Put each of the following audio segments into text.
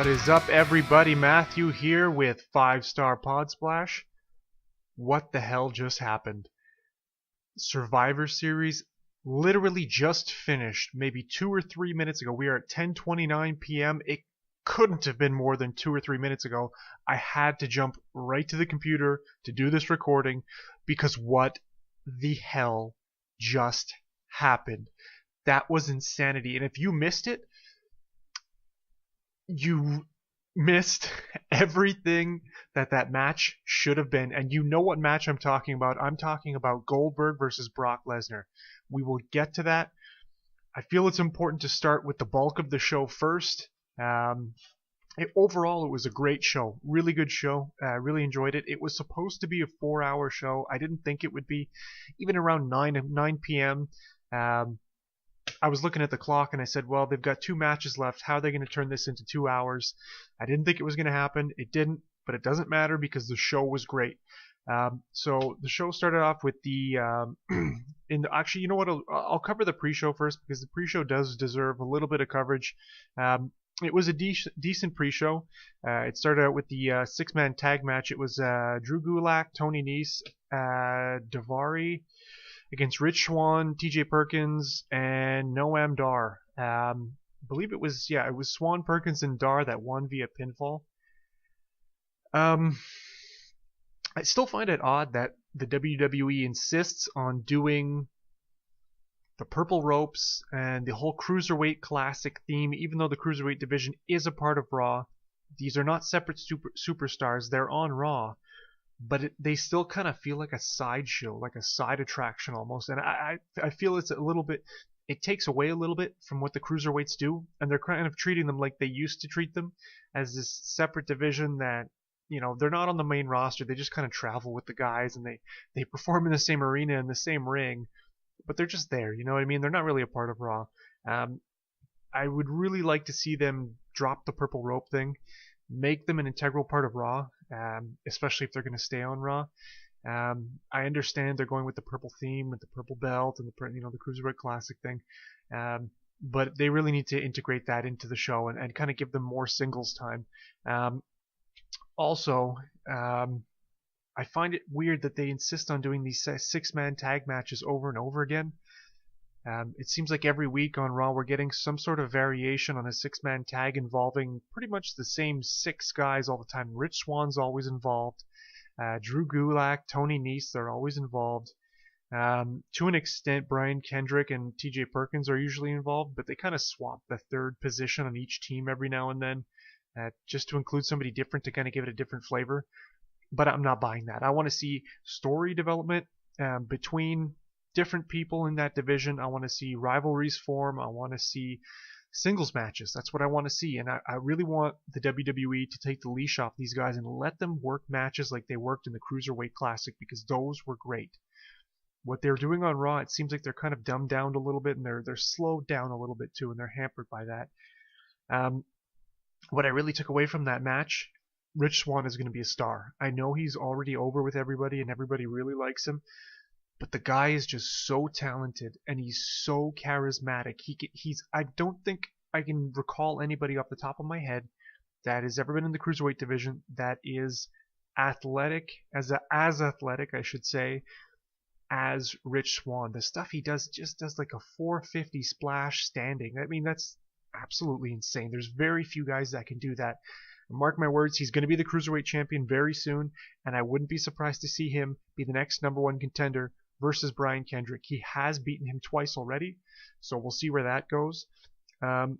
What is up, everybody? Matthew here with 5-Star Pod Splash. What the hell just happened? Survivor Series literally just finished maybe 2 or 3 minutes ago. We are at 10:29 p.m. It couldn't have been more than 2 or 3 minutes ago. I had to jump right to the computer to do this recording because what the hell just happened? That was insanity. And if you missed it, you missed everything that match should have been. And you know what match I'm talking about. I'm talking about Goldberg versus Brock Lesnar. We will get to that. I feel it's important to start with the bulk of the show first. Overall, it was a great show. Really good show. I really enjoyed it. It was supposed to be a 4-hour show. I didn't think it would be. Even around 9 p.m., I was looking at the clock and I said, well, they've got 2 matches left. How are they going to turn this into 2 hours? I didn't think it was going to happen. It didn't, but it doesn't matter because the show was great. So the show started off with the actually, you know what? I'll cover the pre-show first because the pre-show does deserve a little bit of coverage. It was a decent pre-show. It started out with the 6-man tag match. It was Drew Gulak, Tony Nese, Daivari against Rich Swann, TJ Perkins, and Noam Dar. I believe it was Swann, Perkins, and Dar that won via pinfall. I still find it odd that the WWE insists on doing the purple ropes and the whole Cruiserweight Classic theme, even though the Cruiserweight division is a part of Raw. These are not separate superstars. They're on Raw. But they still kind of feel like a sideshow, like a side attraction almost. And I feel it's a little bit, it takes away a little bit from what the Cruiserweights do. And they're kind of treating them like they used to treat them, as this separate division that, you know, they're not on the main roster. They just kind of travel with the guys and they perform in the same arena, in the same ring. But they're just there, you know what I mean? They're not really a part of Raw. I would really like to see them drop the purple rope thing, make them an integral part of Raw, especially if they're going to stay on Raw. I understand they're going with the purple theme, with the purple belt, and the Cruiserweight Classic thing, but they really need to integrate that into the show and kind of give them more singles time. Also, I find it weird that they insist on doing these 6-man tag matches over and over again. It seems like every week on Raw we're getting some sort of variation on a 6-man tag involving pretty much the same 6 guys all the time. Rich Swann's always involved. Drew Gulak, Tony Nese, they're always involved. To an extent, Brian Kendrick and TJ Perkins are usually involved, but they kind of swap the third position on each team every now and then, just to include somebody different to kind of give it a different flavor. But I'm not buying that. I want to see story development between different people in that division. I want to see rivalries form. I want to see singles matches. That's what I want to see. And I really want the WWE to take the leash off these guys and let them work matches like they worked in the Cruiserweight Classic, because those were great. What they're doing on Raw, it seems like they're kind of dumbed down a little bit, and they're slowed down a little bit too, and they're hampered by that. What I really took away from that match, Rich Swann is going to be a star. I know he's already over with everybody and everybody really likes him, but the guy is just so talented and he's so charismatic. I don't think I can recall anybody off the top of my head that has ever been in the Cruiserweight division that is athletic, as athletic, I should say, as Rich Swann. The stuff he does just does like a 450 splash standing. I mean, that's absolutely insane. There's very few guys that can do that. Mark my words, he's going to be the Cruiserweight champion very soon, and I wouldn't be surprised to see him be the next #1 contender versus Brian Kendrick. He has beaten him twice already, so we'll see where that goes. The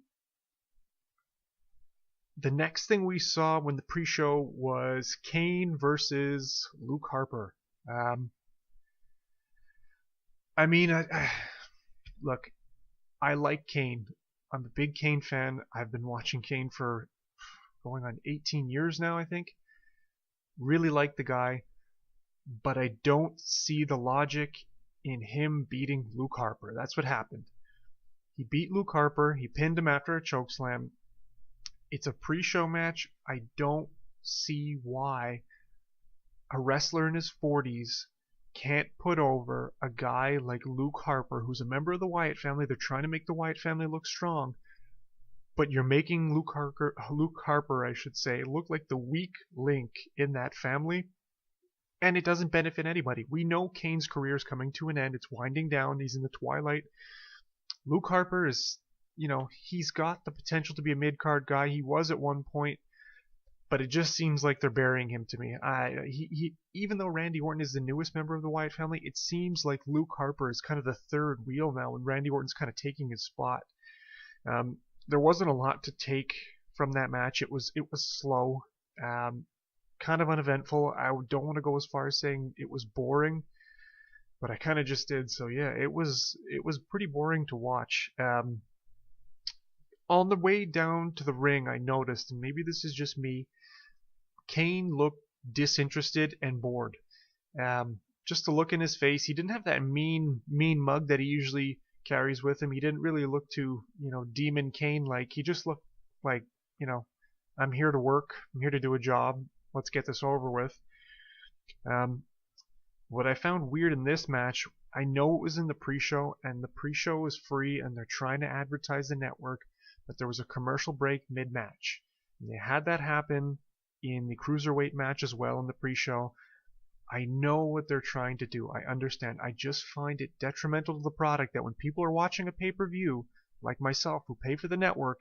next thing we saw when the pre-show was Kane versus Luke Harper. Look, I like Kane. I'm a big Kane fan. I've been watching Kane for going on 18 years now, I think. Really like the guy, but I don't see the logic in him beating Luke Harper. That's what happened. He beat Luke Harper. He pinned him after a chokeslam. It's a pre-show match. I don't see why a wrestler in his 40s can't put over a guy like Luke Harper, who's a member of the Wyatt family. They're trying to make the Wyatt family look strong. but you're making Luke Harper, I should say, look like the weak link in that family, and it doesn't benefit anybody. We know Kane's career is coming to an end. It's winding down. He's in the twilight. Luke Harper is, he's got the potential to be a mid-card guy. He was at one point, but it just seems like they're burying him to me. Even though Randy Orton is the newest member of the Wyatt family, it seems like Luke Harper is kind of the third wheel now, and Randy Orton's kind of taking his spot. There wasn't a lot to take from that match. It was slow, kind of uneventful. I don't want to go as far as saying it was boring, but I kind of just did. So yeah, it was pretty boring to watch. On the way down to the ring, I noticed, and maybe this is just me, Kane looked disinterested and bored. Just to look in his face, he didn't have that mean mug that he usually carries with him. He didn't really look too, Demon Kane-like. He just looked like, I'm here to work. I'm here to do a job. Let's get this over with. What I found weird in this match, I know it was in the pre-show, and the pre-show is free, and they're trying to advertise the network, but there was a commercial break mid-match. And they had that happen in the Cruiserweight match as well in the pre-show. I know what they're trying to do. I understand. I just find it detrimental to the product that when people are watching a pay-per-view, like myself, who pay for the network,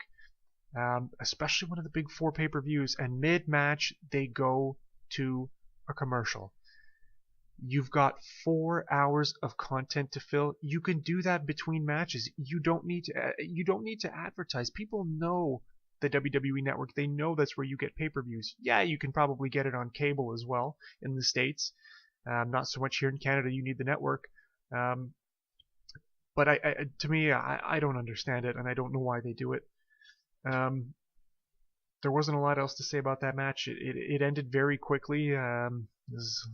especially one of the big 4 pay-per-views, and mid-match they go to a commercial. You've got 4 hours of content to fill. You can do that between matches. You don't need to advertise. People know the WWE Network. They know that's where you get pay-per-views. Yeah, you can probably get it on cable as well in the States. Not so much here in Canada. You need the network. But to me, I don't understand it, and I don't know why they do it. There wasn't a lot else to say about that match. It ended very quickly. It was,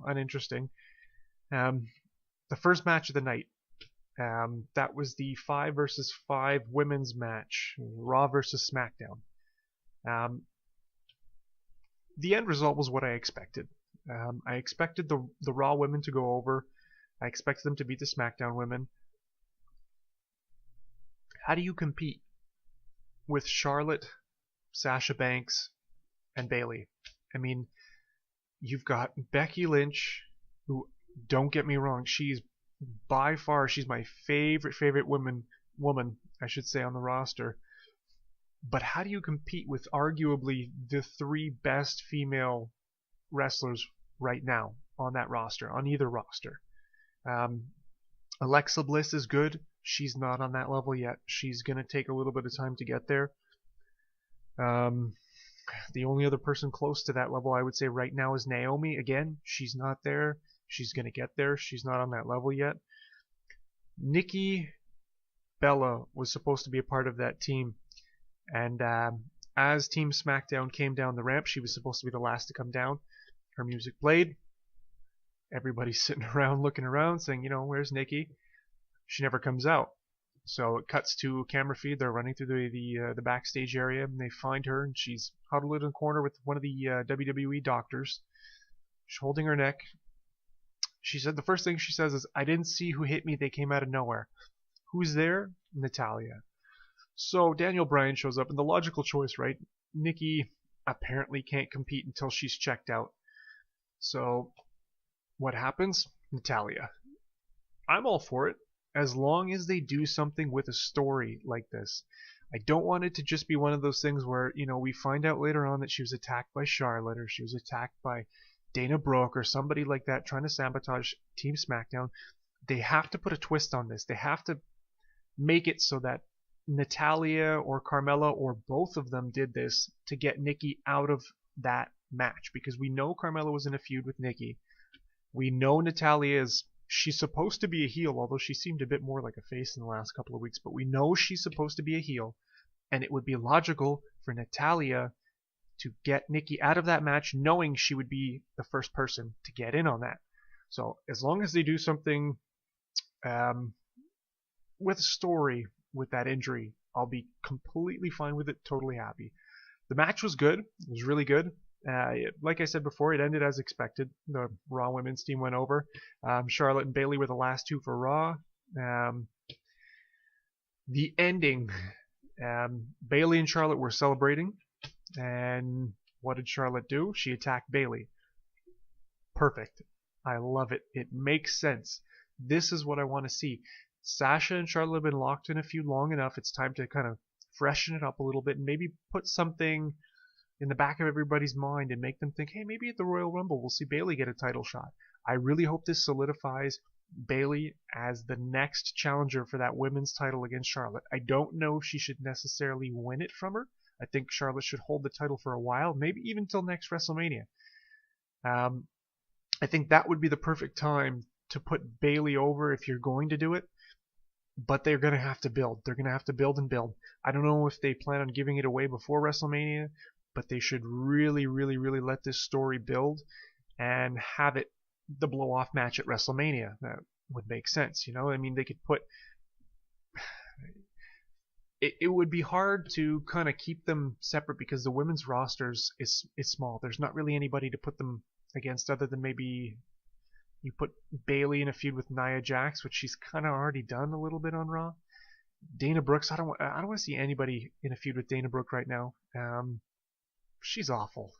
uninteresting. The first match of the night. That was the 5 versus 5 women's match, Raw versus SmackDown. The end result was what I expected. I expected the Raw women to go over. I expected them to beat the SmackDown women. How do you compete with Charlotte, Sasha Banks, and Bayley? I mean, you've got Becky Lynch, who, don't get me wrong, she's by far, she's my favorite woman, I should say, on the roster. But how do you compete with arguably the 3 best female wrestlers right now on that roster, on either roster? Alexa Bliss is good. She's not on that level yet. She's going to take a little bit of time to get there. The only other person close to that level I would say right now is Naomi. Again, she's not there. She's going to get there. She's not on that level yet. Nikki Bella was supposed to be a part of that team. And as Team SmackDown came down the ramp, she was supposed to be the last to come down. Her music played. Everybody's sitting around looking around saying, where's Nikki? She never comes out. So it cuts to a camera feed. They're running through the backstage area, and they find her, and she's huddled in a corner with one of the WWE doctors. She's holding her neck. She said the first thing she says is, "I didn't see who hit me. They came out of nowhere." Who's there? Natalya. So Daniel Bryan shows up, and the logical choice, right? Nikki apparently can't compete until she's checked out. So what happens? Natalya. I'm all for it, as long as they do something with a story like this. I don't want it to just be one of those things where, we find out later on that she was attacked by Charlotte, or she was attacked by Dana Brooke, or somebody like that trying to sabotage Team SmackDown. They have to put a twist on this. They have to make it so that Natalya or Carmella or both of them did this to get Nikki out of that match, because we know Carmella was in a feud with Nikki. We know Natalya she's supposed to be a heel, although she seemed a bit more like a face in the last couple of weeks, but we know she's supposed to be a heel, and it would be logical for Natalya to get Nikki out of that match, knowing she would be the first person to get in on that. So as long as they do something with a story with that injury, I'll be completely fine with it, totally happy. The match was good. It was really good. Like I said before, it ended as expected. The Raw women's team went over. Charlotte and Bayley were the last 2 for Raw. The ending, Bayley and Charlotte were celebrating, and what did Charlotte do? She attacked Bayley. Perfect. I love it. It makes sense. This is what I want to see. Sasha and Charlotte have been locked in a feud long enough. It's time to kind of freshen it up a little bit and maybe put something in the back of everybody's mind and make them think, hey, maybe at the Royal Rumble we'll see Bayley get a title shot. I really hope this solidifies Bayley as the next challenger for that women's title against Charlotte. I don't know if she should necessarily win it from her. I think Charlotte should hold the title for a while, maybe even till next WrestleMania. I think that would be the perfect time to put Bayley over if you're going to do it. But they're going to have to build. They're going to have to build and build. I don't know if they plan on giving it away before WrestleMania, but they should really, really, really let this story build and have it the blow-off match at WrestleMania. That would make sense, you know? I mean, they could put... It would be hard to kind of keep them separate because the women's rosters is small. There's not really anybody to put them against other than maybe you put Bayley in a feud with Nia Jax, which she's kind of already done a little bit on Raw. Dana Brooks, I don't want to see anybody in a feud with Dana Brooke right now. She's awful.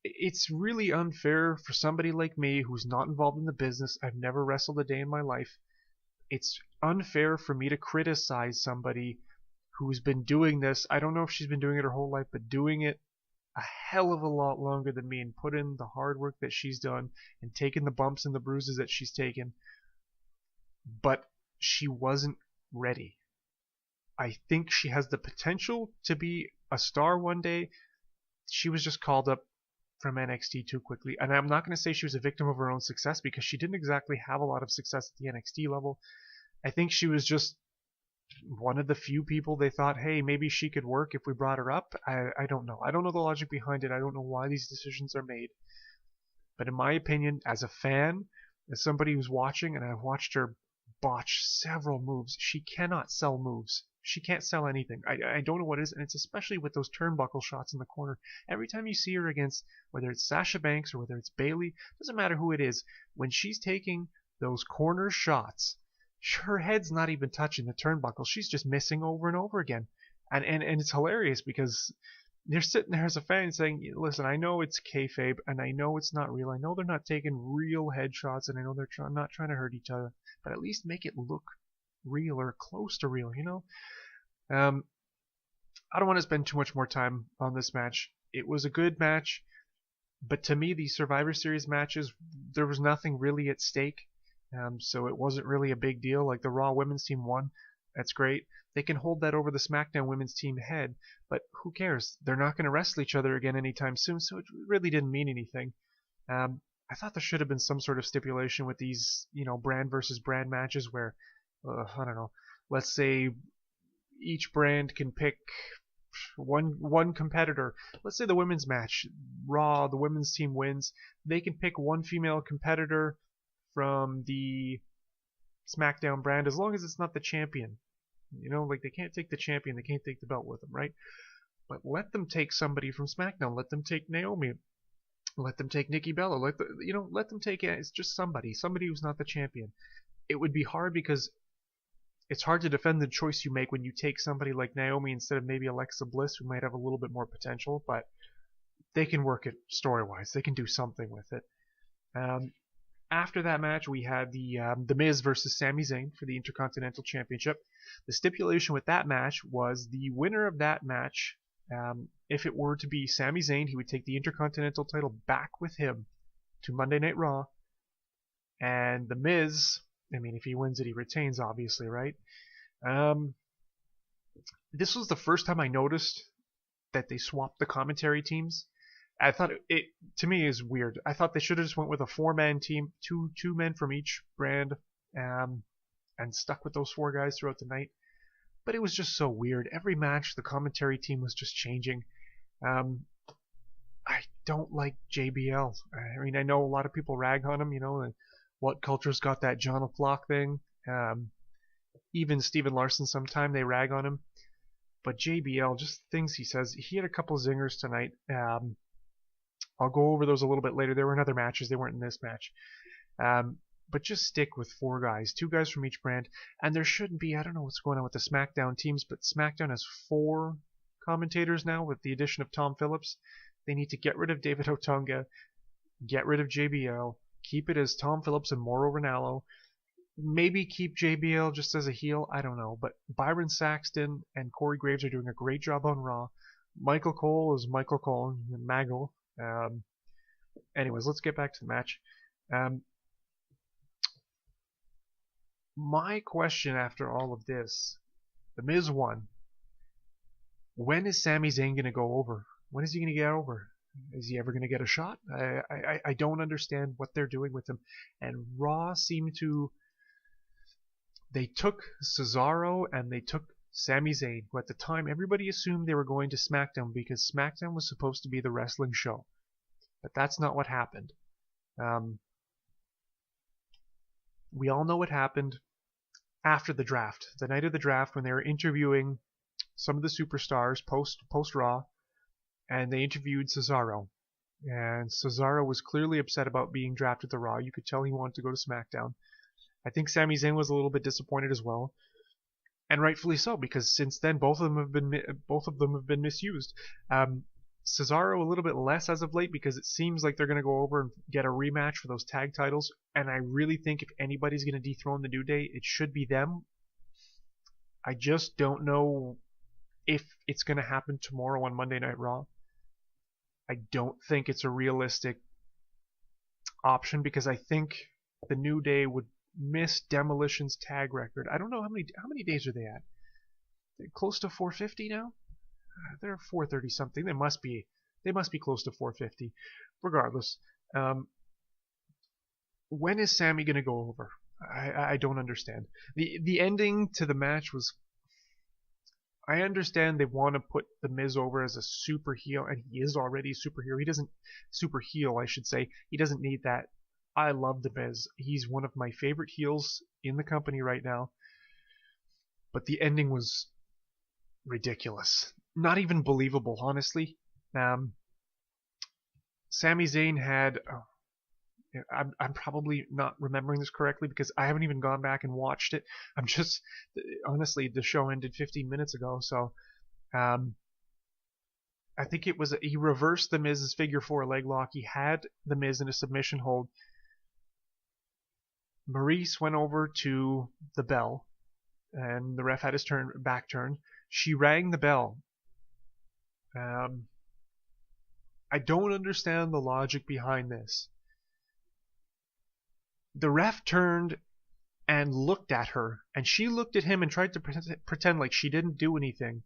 It's really unfair for somebody like me who's not involved in the business. I've never wrestled a day in my life. It's unfair for me to criticize somebody who's been doing this. I don't know if she's been doing it her whole life, but doing it a hell of a lot longer than me and put in the hard work that she's done and taken the bumps and the bruises that she's taken. But she wasn't ready. I think she has the potential to be a star one day. She was just called up from NXT too quickly. And I'm not going to say she was a victim of her own success because she didn't exactly have a lot of success at the NXT level. I think she was just one of the few people they thought, hey, maybe she could work if we brought her up. I don't know. I don't know the logic behind it. I don't know why these decisions are made. But in my opinion, as a fan, as somebody who's watching, and I've watched her botch several moves, she cannot sell moves. She can't sell anything. I don't know what it is, and it's especially with those turnbuckle shots in the corner. Every time you see her against, whether it's Sasha Banks or whether it's Bayley, doesn't matter who it is, when she's taking those corner shots, her head's not even touching the turnbuckle. She's just missing over and over again. And it's hilarious because they're sitting there as a fan saying, listen, I know it's kayfabe, and I know it's not real. I know they're not taking real headshots, and I know they're not trying to hurt each other, but at least make it look real or close to real, you know? I don't want to spend too much more time on this match. It was a good match, but to me, these Survivor Series matches, there was nothing really at stake. So it wasn't really a big deal. Like the Raw women's team won. That's great. They can hold that over the SmackDown women's team head, but who cares? They're not going to wrestle each other again anytime soon, so it really didn't mean anything. I thought there should have been some sort of stipulation with these, you know, brand versus brand matches where, I don't know, let's say each brand can pick one competitor. Let's say the women's match, Raw, the women's team wins. They can pick one female competitor from the SmackDown brand as long as it's not the champion. You know, like they can't take the champion, they can't take the belt with them, right? But let them take somebody from SmackDown. Let them take Naomi. Let them take Nikki Bella. Let them take it's just somebody who's not the champion. It would be hard because it's hard to defend the choice you make when you take somebody like Naomi instead of maybe Alexa Bliss, who might have a little bit more potential, but they can work it story-wise. They can do something with it. After that match, we had the Miz versus Sami Zayn for the Intercontinental Championship. The stipulation with that match was the winner of that match, if it were to be Sami Zayn, he would take the Intercontinental title back with him to Monday Night Raw. And the Miz, I mean, if he wins it, he retains, obviously, right? This was the first time I noticed that they swapped the commentary teams. I thought it to me is weird. I thought they should have just went with a 4-man team, two men from each brand, and stuck with those 4 guys throughout the night. But it was just so weird. Every match, the commentary team was just changing. I don't like JBL. I mean, I know a lot of people rag on him, you know, and What Culture's got that John O'Clock thing. Even Steven Larson, sometime they rag on him. But JBL, just things he says. He had a couple zingers tonight. I'll go over those a little bit later. There were in other matches. They weren't in this match. but just stick with 4 guys, 2 guys from each brand. And there shouldn't be, I don't know what's going on with the SmackDown teams, but SmackDown has 4 commentators now with the addition of Tom Phillips. They need to get rid of David Otunga, get rid of JBL, keep it as Tom Phillips and Mauro Ranallo. Maybe keep JBL just as a heel, I don't know. But Byron Saxton and Corey Graves are doing a great job on Raw. Michael Cole is Michael Cole, Maggle. Anyways, let's get back to the match. My question after all of this, The Miz won. When is Sami Zayn going to go over? When is he going to get over? Is he ever going to get a shot? I don't understand what they're doing with him. And Raw seemed to... They took Cesaro and they took Sami Zayn, who at the time everybody assumed they were going to SmackDown because SmackDown was supposed to be the wrestling show. But that's not what happened. We all know what happened after the draft. The night of the draft when they were interviewing some of the superstars post Raw, and they interviewed Cesaro. And Cesaro was clearly upset about being drafted to Raw. You could tell he wanted to go to SmackDown. I think Sami Zayn was a little bit disappointed as well, and rightfully so, because since then both of them have been misused. Cesaro a little bit less as of late because it seems like they're going to go over and get a rematch for those tag titles, and I really think if anybody's going to dethrone the New Day, it should be them. I just don't know if it's going to happen tomorrow on Monday Night Raw. I don't think it's a realistic option because I think the New Day would miss Demolition's tag record. I don't know how many days are they at? They're close to 450 now? They're 430 something. They must be close to 450. Regardless, when is Sami going to go over? I don't understand. The ending to the match was... I understand they want to put The Miz over as a super heel, and he is already a super heel. He doesn't... Super heel, I should say. He doesn't need that. I love The Miz. He's one of my favorite heels in the company right now. But the ending was ridiculous. Not even believable, honestly. Sami Zayn had... I'm probably not remembering this correctly because I haven't even gone back and watched it. I'm just... Honestly, the show ended 15 minutes ago, so... I think it was... He reversed The Miz's figure 4 leg lock. He had The Miz in a submission hold. Maurice went over to the bell, and the ref had his back turned. She rang the bell. I don't understand the logic behind this. The ref turned and looked at her, and she looked at him and tried to pretend like she didn't do anything.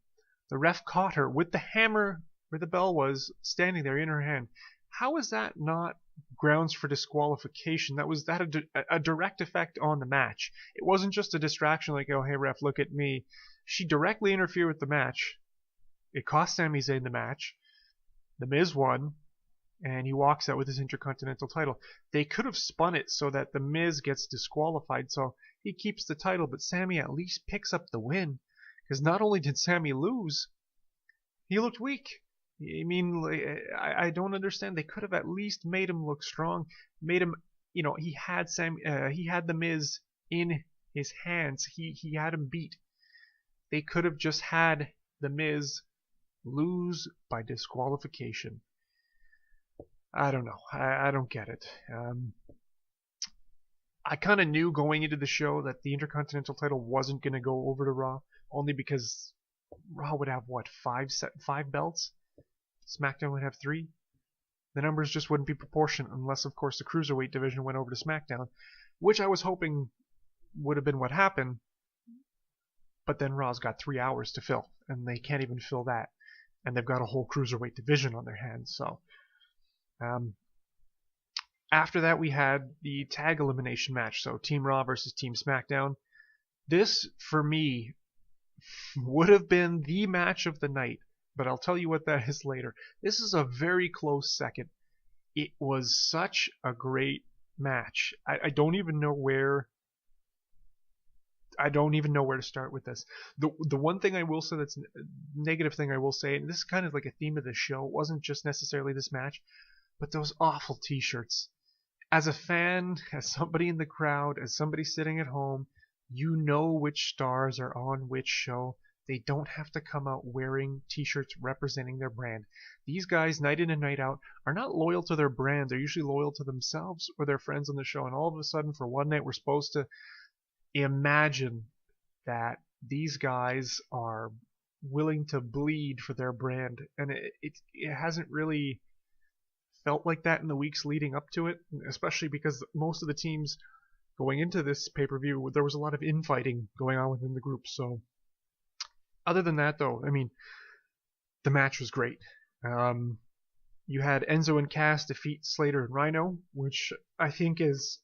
The ref caught her with the hammer where the bell was standing there in her hand. How is that not grounds for disqualification? That had a direct effect on the match. It wasn't just a distraction like, oh, hey, ref, look at me. She directly interfered with the match. It cost Sami Zayn the match. The Miz won, and he walks out with his Intercontinental title. They could have spun it so that the Miz gets disqualified, so he keeps the title, but Sami at least picks up the win. Because not only did Sami lose, he looked weak. I mean, I don't understand. They could have at least made him look strong, made him, you know, he had the Miz in his hands. He had him beat. They could have just had the Miz lose by disqualification. I don't know. I don't get it. I kind of knew going into the show that the Intercontinental title wasn't going to go over to Raw, only because Raw would have, what, five belts? SmackDown would have 3. The numbers just wouldn't be proportionate unless, of course, the Cruiserweight division went over to SmackDown, which I was hoping would have been what happened. But then Raw's got 3 hours to fill, and they can't even fill that. And they've got a whole Cruiserweight division on their hands. So after that, we had the tag elimination match. So Team Raw versus Team SmackDown. This, for me, would have been the match of the night. But I'll tell you what that is later. This is a very close second. It was such a great match. I don't even know where to start with this. The one thing I will say that's negative thing I will say, and this is kind of like a theme of the show, it wasn't just necessarily this match, but those awful t-shirts. As a fan, as somebody in the crowd, as somebody sitting at home, you know which stars are on which show. They don't have to come out wearing t-shirts representing their brand. These guys, night in and night out, are not loyal to their brand. They're usually loyal to themselves or their friends on the show. And all of a sudden, for one night, we're supposed to imagine that these guys are willing to bleed for their brand. And it hasn't really felt like that in the weeks leading up to it, especially because most of the teams going into this pay-per-view, there was a lot of infighting going on within the group. So other than that, though, I mean, the match was great. You had Enzo and Cass defeat Slater and Rhino, which I think it's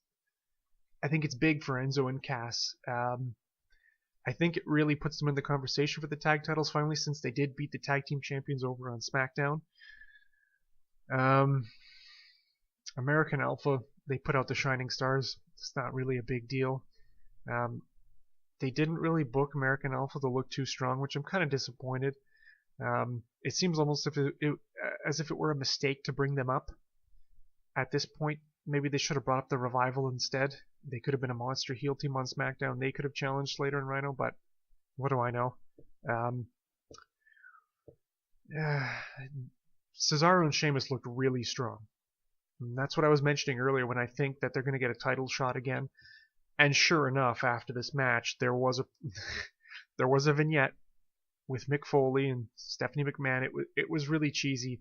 big for Enzo and Cass. I think it really puts them in the conversation for the tag titles finally, since they did beat the tag team champions over on SmackDown. American Alpha, they put out the Shining Stars. It's not really a big deal. They didn't really book American Alpha to look too strong, which I'm kind of disappointed. It seems almost as if it were a mistake to bring them up at this point. Maybe they should have brought up the Revival instead. They could have been a monster heel team on SmackDown. They could have challenged Slater and Rhino, but what do I know? Cesaro and Sheamus looked really strong. And that's what I was mentioning earlier when I think that they're going to get a title shot again. And sure enough, after this match, there was a vignette with Mick Foley and Stephanie McMahon. It was really cheesy,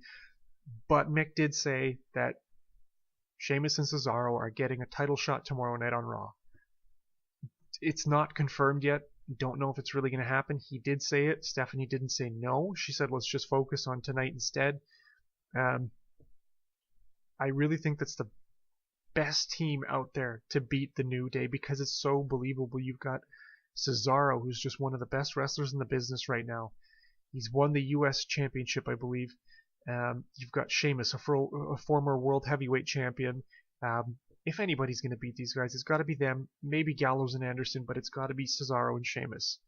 but Mick did say that Sheamus and Cesaro are getting a title shot tomorrow night on Raw. It's not confirmed yet. Don't know if it's really going to happen. He did say it. Stephanie didn't say no. She said, let's just focus on tonight instead. I really think that's the best team out there to beat the New Day because it's so believable. You've got Cesaro, who's just one of the best wrestlers in the business right now. He's won the U.S. Championship, I believe. You've got Sheamus, a former World Heavyweight Champion. If anybody's going to beat these guys, it's got to be them. Maybe Gallows and Anderson, but it's got to be Cesaro and Sheamus.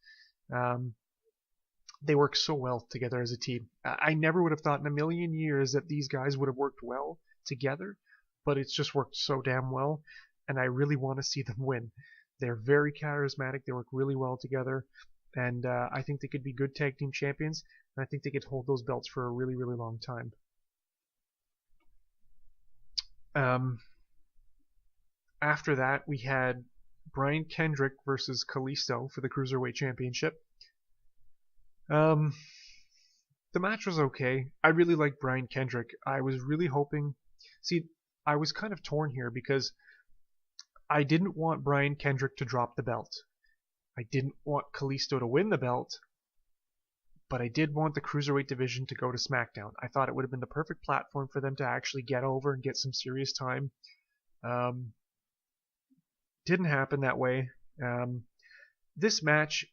They work so well together as a team. I never would have thought in a million years that these guys would have worked well together, but it's just worked so damn well, and I really want to see them win. They're very charismatic. They work really well together, and I think they could be good tag team champions, and I think they could hold those belts for a really, really long time. After that, we had Brian Kendrick versus Kalisto for the Cruiserweight Championship. The match was okay. I really liked Brian Kendrick. I was really hoping... See, I was kind of torn here because I didn't want Brian Kendrick to drop the belt. I didn't want Kalisto to win the belt, but I did want the Cruiserweight division to go to SmackDown. I thought it would have been the perfect platform for them to actually get over and get some serious time. Didn't happen that way. This match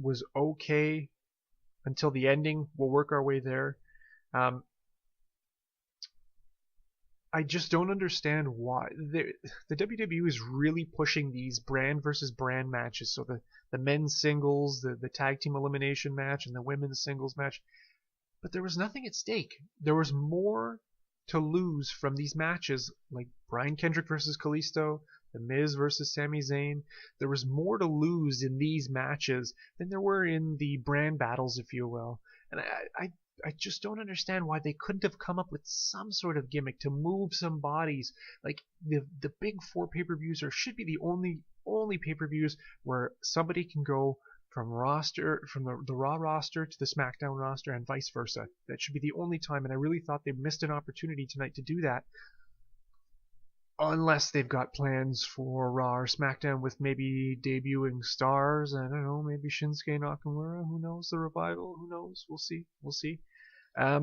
was okay until the ending. We'll work our way there. I just don't understand why. The WWE is really pushing these brand versus brand matches. So the men's singles, the tag team elimination match, and the women's singles match. But there was nothing at stake. There was more to lose from these matches, like Brian Kendrick versus Kalisto, The Miz versus Sami Zayn. There was more to lose in these matches than there were in the brand battles, if you will. And I just don't understand why they couldn't have come up with some sort of gimmick to move some bodies. Like the big four pay-per-views should be the only pay-per-views where somebody can go from the Raw roster to the SmackDown roster and vice versa. That should be the only time, and I really thought they missed an opportunity tonight to do that. Unless they've got plans for Raw or SmackDown with maybe debuting stars. I don't know, maybe Shinsuke Nakamura. Who knows? The Revival. Who knows? We'll see. We'll see. I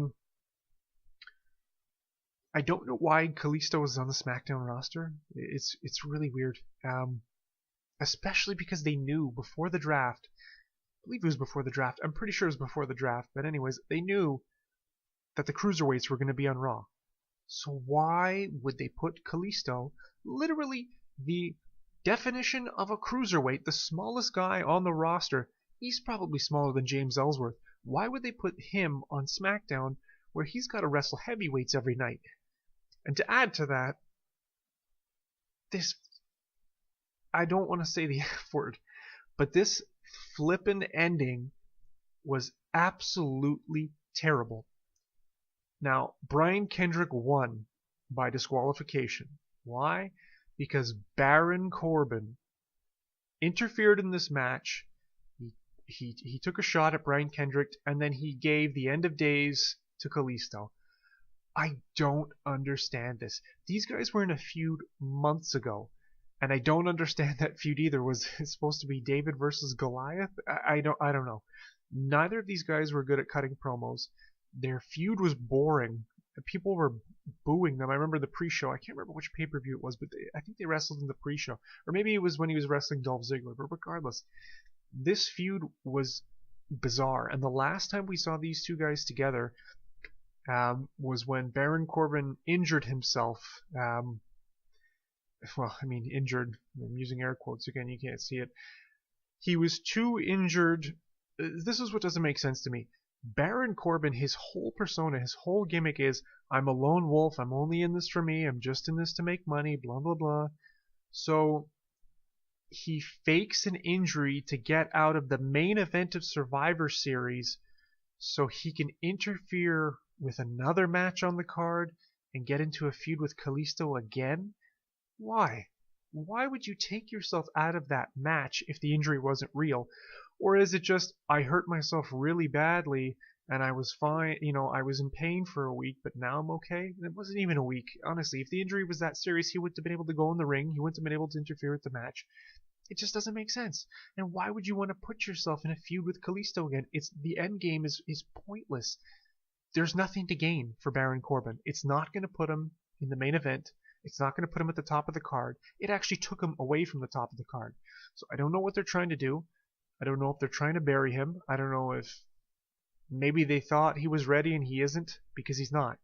don't know why Kalisto is on the SmackDown roster. It's really weird. Especially because they knew before the draft. I believe it was before the draft. I'm pretty sure it was before the draft. But anyways, they knew that the Cruiserweights were going to be on Raw. So why would they put Kalisto, literally the definition of a cruiserweight, the smallest guy on the roster? He's probably smaller than James Ellsworth. Why would they put him on SmackDown where he's got to wrestle heavyweights every night? And to add to that, this, I don't want to say the F word, but this flippin' ending was absolutely terrible. Now, Brian Kendrick won by disqualification. Why? Because Baron Corbin interfered in this match. He took a shot at Brian Kendrick, and then he gave the end of days to Kalisto. I don't understand this. These guys were in a feud months ago, and I don't understand that feud either. Was it supposed to be David versus Goliath? I don't know. Neither of these guys were good at cutting promos. Their feud was boring. People were booing them. I remember the pre-show. I can't remember which pay-per-view it was, but I think they wrestled in the pre-show. Or maybe it was when he was wrestling Dolph Ziggler. But regardless, this feud was bizarre. And the last time we saw these two guys together was when Baron Corbin injured himself. Injured. I'm using air quotes again. You can't see it. He was too injured. This is what doesn't make sense to me. Baron Corbin, his whole persona, his whole gimmick is, I'm a lone wolf, I'm only in this for me, I'm just in this to make money, blah blah blah. So he fakes an injury to get out of the main event of Survivor Series so he can interfere with another match on the card and get into a feud with Kalisto again? Why? Why would you take yourself out of that match if the injury wasn't real? Or is it just, I hurt myself really badly and I was fine, I was in pain for a week, but now I'm okay? It wasn't even a week. Honestly, if the injury was that serious, he wouldn't have been able to go in the ring. He wouldn't have been able to interfere with the match. It just doesn't make sense. And why would you want to put yourself in a feud with Kalisto again? The end game is pointless. There's nothing to gain for Baron Corbin. It's not going to put him in the main event. It's not going to put him at the top of the card. It actually took him away from the top of the card. So I don't know what they're trying to do. I don't know if they're trying to bury him. I don't know if maybe they thought he was ready and he isn't, because he's not.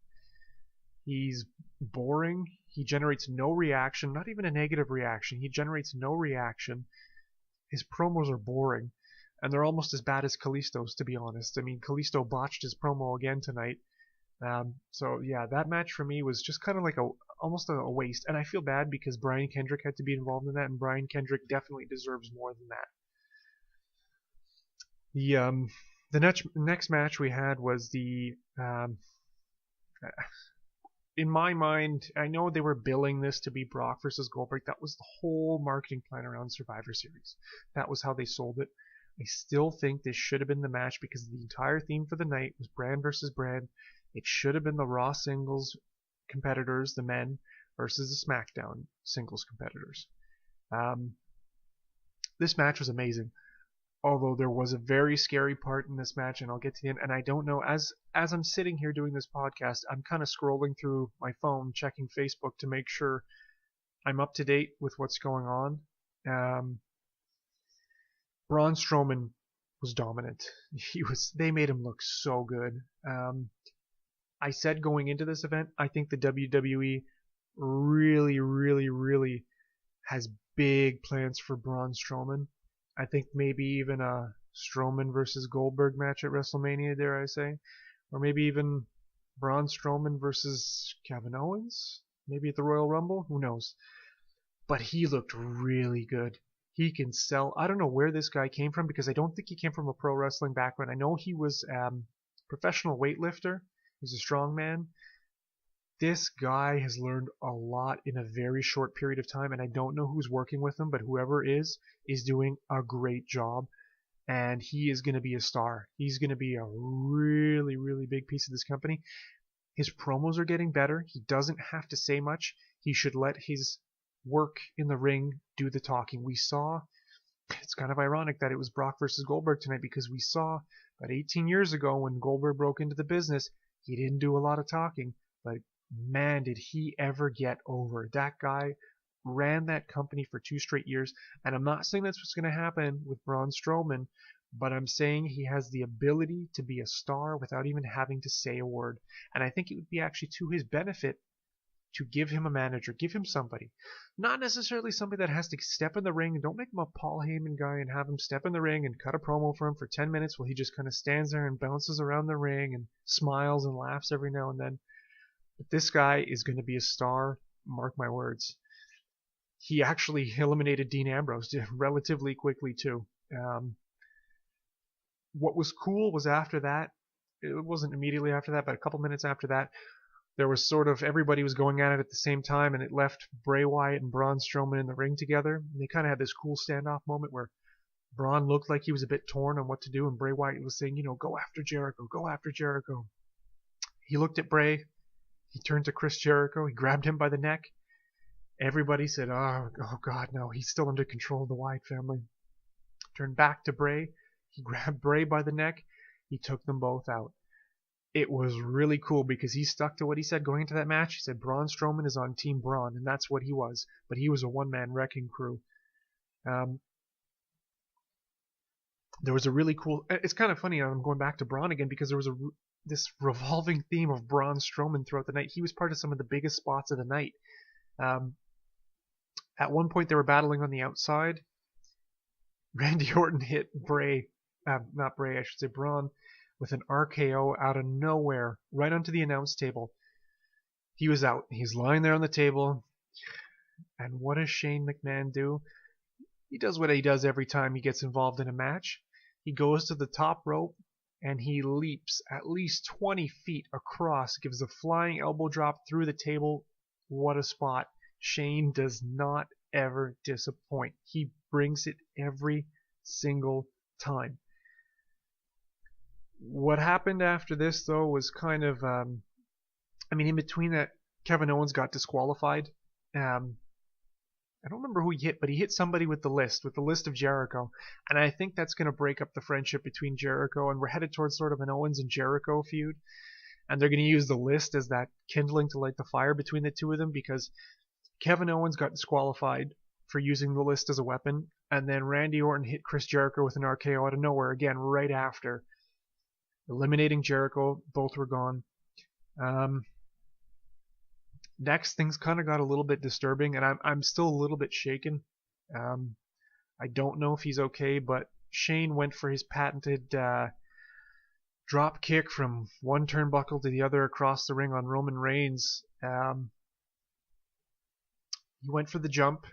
He's boring. He generates no reaction, not even a negative reaction. He generates no reaction. His promos are boring, and they're almost as bad as Kalisto's, to be honest. I mean, Kalisto botched his promo again tonight. So yeah, that match for me was just kind of like almost a waste, and I feel bad because Brian Kendrick had to be involved in that, and Brian Kendrick definitely deserves more than that. The next match we had was the in my mind, I know they were billing this to be Brock versus Goldberg. That was the whole marketing plan around Survivor Series. That was how they sold it. I still think this should have been the match because the entire theme for the night was brand versus brand. It should have been the Raw singles competitors, the men, versus the SmackDown singles competitors. This match was amazing. Although there was a very scary part in this match, and I'll get to the end. And I don't know, as I'm sitting here doing this podcast, I'm kind of scrolling through my phone, checking Facebook to make sure I'm up to date with what's going on. Braun Strowman was dominant. They made him look so good. I said going into this event, I think the WWE really, really, really has big plans for Braun Strowman. I think maybe even a Strowman versus Goldberg match at WrestleMania, dare I say. Or maybe even Braun Strowman versus Kevin Owens? Maybe at the Royal Rumble? Who knows? But he looked really good. He can sell. I don't know where this guy came from because I don't think he came from a pro wrestling background. I know he was a professional weightlifter. He's a strongman. This guy has learned a lot in a very short period of time, and I don't know who's working with him, but whoever is doing a great job, and he is going to be a star. He's going to be a really, really big piece of this company. His promos are getting better. He doesn't have to say much. He should let his work in the ring do the talking. We saw, it's kind of ironic that it was Brock versus Goldberg tonight, because we saw about 18 years ago when Goldberg broke into the business, he didn't do a lot of talking, but man, did he ever get over. That guy ran that company for 2 straight years, and I'm not saying that's what's going to happen with Braun Strowman, but I'm saying he has the ability to be a star without even having to say a word. And I think it would be actually to his benefit to give him a manager, give him somebody. Not necessarily somebody that has to step in the ring. Don't make him a Paul Heyman guy and have him step in the ring and cut a promo for him for 10 minutes while he just kind of stands there and bounces around the ring and smiles and laughs every now and then. But this guy is going to be a star, mark my words. he actually eliminated Dean Ambrose relatively quickly too. What was cool was after that, it wasn't immediately after that, but a couple minutes after that, there was sort of everybody was going at it the same time, and it left Bray Wyatt and Braun Strowman in the ring together. And they kind of had this cool standoff moment where Braun looked like he was a bit torn on what to do, and Bray Wyatt was saying, go after Jericho, go after Jericho. He looked at Bray, he turned to Chris Jericho, he grabbed him by the neck. Everybody said, oh God, no, he's still under control of the Wyatt family. Turned back to Bray, he grabbed Bray by the neck, he took them both out. It was really cool because he stuck to what he said going into that match. He said Braun Strowman is on Team Braun, and that's what he was. But he was a one-man wrecking crew. There was a really cool... It's kind of funny, I'm going back to Braun again, because there was this revolving theme of Braun Strowman throughout the night. He was part of some of the biggest spots of the night. At one point, they were battling on the outside. Randy Orton hit Braun, with an RKO out of nowhere, right onto the announce table. He was out. He's lying there on the table. And what does Shane McMahon do? He does what he does every time he gets involved in a match. He goes to the top rope and he leaps at least 20 feet across, gives a flying elbow drop through the table. What a spot. Shane does not ever disappoint. He brings it every single time. What happened after this, though, was kind of, in between that, Kevin Owens got disqualified. I don't remember who he hit, but he hit somebody with the list of Jericho. And I think that's going to break up the friendship between Jericho, and we're headed towards sort of an Owens and Jericho feud. And they're going to use the list as that kindling to light the fire between the two of them, because Kevin Owens got disqualified for using the list as a weapon, and then Randy Orton hit Chris Jericho with an RKO out of nowhere again right after. Eliminating Jericho, both were gone. Next, things kind of got a little bit disturbing, and I'm still a little bit shaken. I don't know if he's okay, but Shane went for his patented drop kick from one turnbuckle to the other across the ring on Roman Reigns. He went for the jump.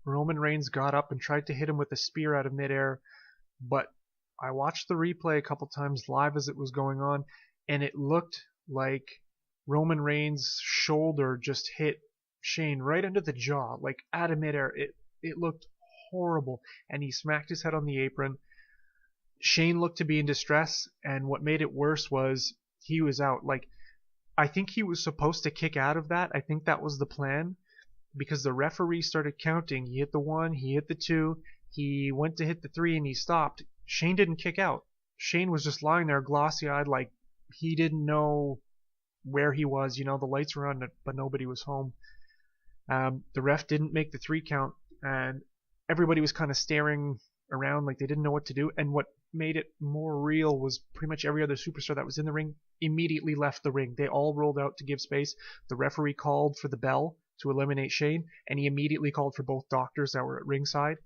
Roman Reigns got up and tried to hit him with a spear out of midair, but I watched the replay a couple times live as it was going on, and it looked like Roman Reigns' shoulder just hit Shane right under the jaw, like out of midair. It looked horrible, and he smacked his head on the apron. Shane looked to be in distress, and what made it worse was he was out. Like, I think he was supposed to kick out of that. I think that was the plan, because the referee started counting. He hit the 1, he hit the 2, he went to hit the 3, and he stopped. Shane didn't kick out. Shane was just lying there glossy-eyed, like he didn't know where he was. The lights were on, but nobody was home. The ref didn't make the 3 count, and everybody was kind of staring around like they didn't know what to do. And what made it more real was pretty much every other superstar that was in the ring immediately left the ring. They all rolled out to give space. The referee called for the bell to eliminate Shane, and he immediately called for both doctors that were at ringside.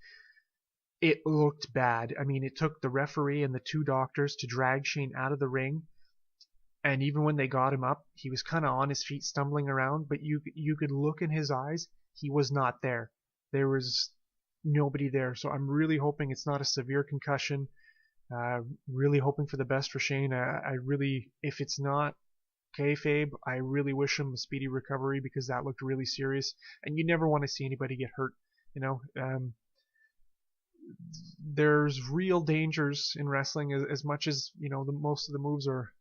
It looked bad. It took the referee and the 2 doctors to drag Shane out of the ring. And even when they got him up, he was kind of on his feet stumbling around, but you could look in his eyes. He was not there. There was nobody there. So I'm really hoping it's not a severe concussion. Really hoping for the best for Shane. If it's not kayfabe, I really wish him a speedy recovery, because that looked really serious. And you never want to see anybody get hurt. There's real dangers in wrestling, as much as most of the moves are